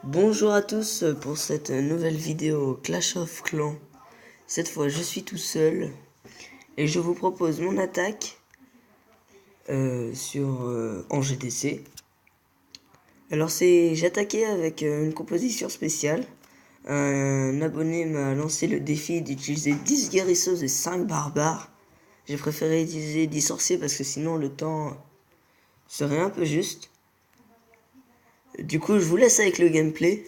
Bonjour à tous pour cette nouvelle vidéo Clash of Clans. Cette fois je suis tout seul et je vous propose mon attaque en GDC. Alors j'ai attaqué avec une composition spéciale. Un abonné m'a lancé le défi d'utiliser 10 guérisseuses et 5 barbares. J'ai préféré utiliser 10 sorciers parce que sinon le temps serait un peu juste. Du coup je vous laisse avec le gameplay.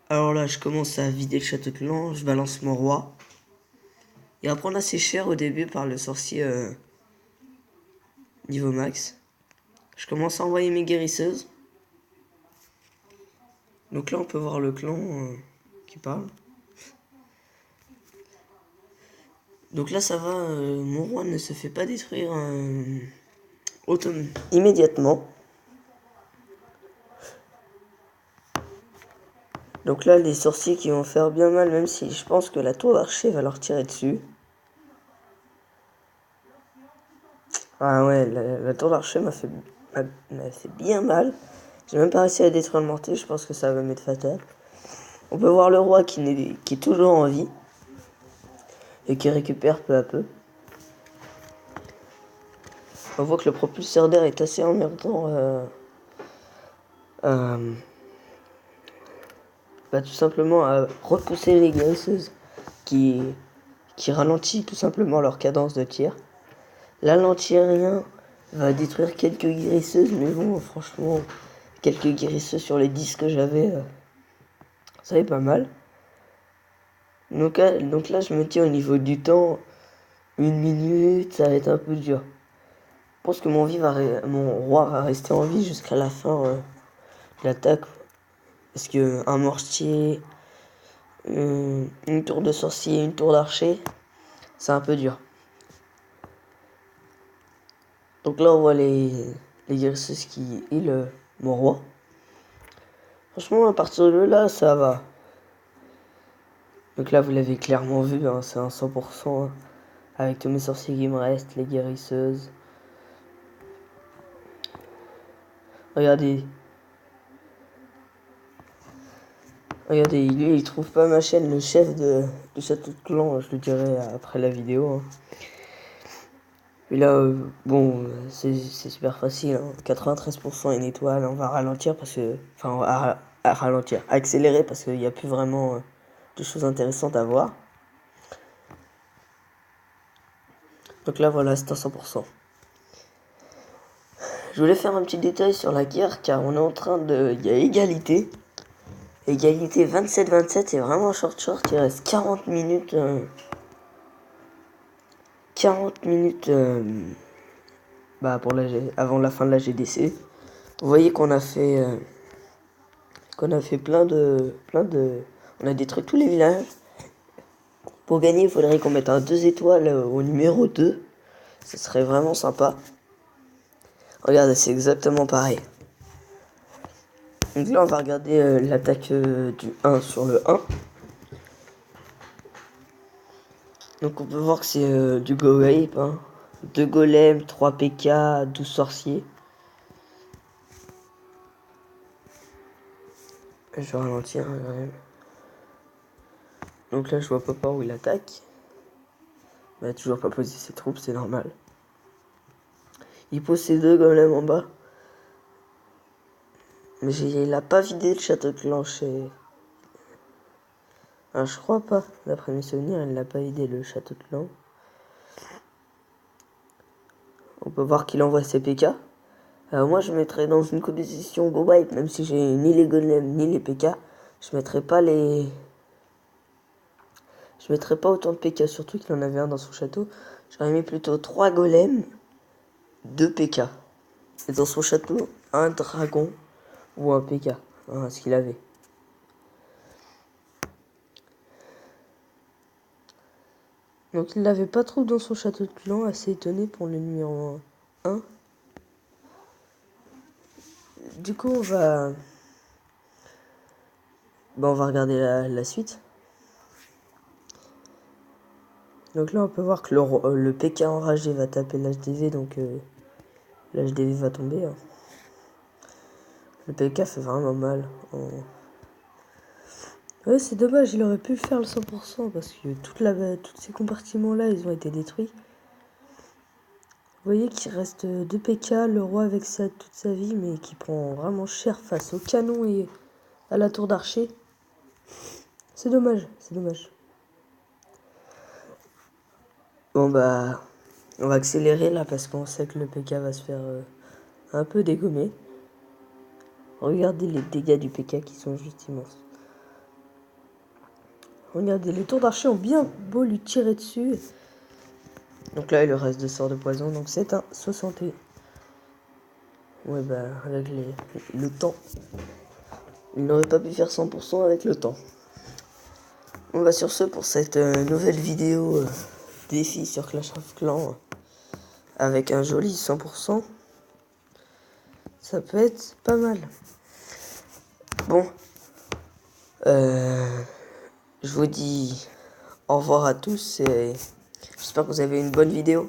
Alors là, je commence à vider le château de clan, je balance mon roi. Il va prendre assez cher au début par le sorcier niveau max. Je commence à envoyer mes guérisseuses. Donc là, on peut voir le clan qui parle. Donc là, ça va, mon roi ne se fait pas détruire immédiatement. Donc là, les sorciers qui vont faire bien mal, même si je pense que la tour d'archer va leur tirer dessus. Ah ouais, la tour d'archer m'a fait bien mal. J'ai même pas réussi à détruire le mortier, je pense que ça va m'être fatal. On peut voir le roi qui est toujours en vie. Et qui récupère peu à peu. On voit que le propulseur d'air est assez emmerdant. Tout simplement à repousser les guérisseuses qui ralentit tout simplement leur cadence de tir. Là, l'anti-aérien va détruire quelques guérisseuses, mais bon, franchement, quelques guérisseuses sur les 10 que j'avais, ça est pas mal. Donc là, je me tiens au niveau du temps, 1 minute, ça va être un peu dur. Je pense que mon roi va rester en vie jusqu'à la fin de l'attaque. Parce que un mortier, une tour de sorcier, une tour d'archer, c'est un peu dur. Donc là, on voit les guérisseuses qui heal mon roi. Franchement, à partir de là, ça va. Donc là, vous l'avez clairement vu, hein, c'est un 100%. Avec tous mes sorciers qui me restent, les guérisseuses. Regardez. Regardez, lui, il trouve pas ma chaîne, le chef du château de clan, je le dirai après la vidéo. Hein. Et là, bon, c'est super facile. Hein. 93% une étoile, on va ralentir parce que... Enfin, on va ralentir, accélérer parce qu'il n'y a plus vraiment de choses intéressantes à voir. Donc là, voilà, c'est à 100%. Je voulais faire un petit détail sur la guerre car on est en train de... Il y a égalité. Égalité 27-27, c'est vraiment short. Il reste 40 minutes... 40 minutes... avant la fin de la GDC. Vous voyez qu'on a fait... plein de... On a détruit tous les villages. Pour gagner, il faudrait qu'on mette un 2 étoiles au numéro 2. Ce serait vraiment sympa. Regardez, c'est exactement pareil. Donc là, on va regarder l'attaque du 1 sur le 1. Donc on peut voir que c'est du Go Ape. Hein. 2 golems, 3 PK, 12 sorciers. Je vais ralentir quand même. Donc là, je vois pas par où il attaque. Il a toujours pas posé ses troupes, c'est normal. Il pose ses 2 golems en bas. Mais il a pas vidé le château de clan chez... Ah, je crois pas. D'après mes souvenirs, il l'a pas vidé le château de clan. On peut voir qu'il envoie ses PK. Moi, je mettrais dans une composition Go Wipe, même si j'ai ni les golems ni les PK. Je mettrais pas autant de PK, surtout qu'il en avait un dans son château. J'aurais mis plutôt 3 golems, 2 PK. Et dans son château, un dragon ou un PK. Hein, ce qu'il avait. Donc il l'avait pas trop dans son château de clan, assez étonné pour le numéro 1. Du coup, on va regarder la suite. Donc là, on peut voir que le PK enragé va taper l'HDV, donc l'HDV va tomber. Hein. Le PK fait vraiment mal. Ouais, c'est dommage, il aurait pu faire le 100% parce que tous ces compartiments-là, ils ont été détruits. Vous voyez qu'il reste 2 PK, le roi avec ça toute sa vie, mais qui prend vraiment cher face au canon et à la tour d'archer. C'est dommage, c'est dommage. Bon bah, on va accélérer là parce qu'on sait que le PK va se faire un peu dégommer. Regardez les dégâts du PK qui sont juste immenses. Regardez, les tours d'archer ont bien beau lui tirer dessus. Donc là, il lui reste 2 sorts de poison, donc c'est un 61. Ouais bah, avec le temps. Il n'aurait pas pu faire 100% avec le temps. On va sur ce pour cette nouvelle vidéo défi sur Clash of Clans avec un joli 100%. Ça peut être pas mal. Bon, je vous dis au revoir à tous et j'espère que vous avez une bonne vidéo.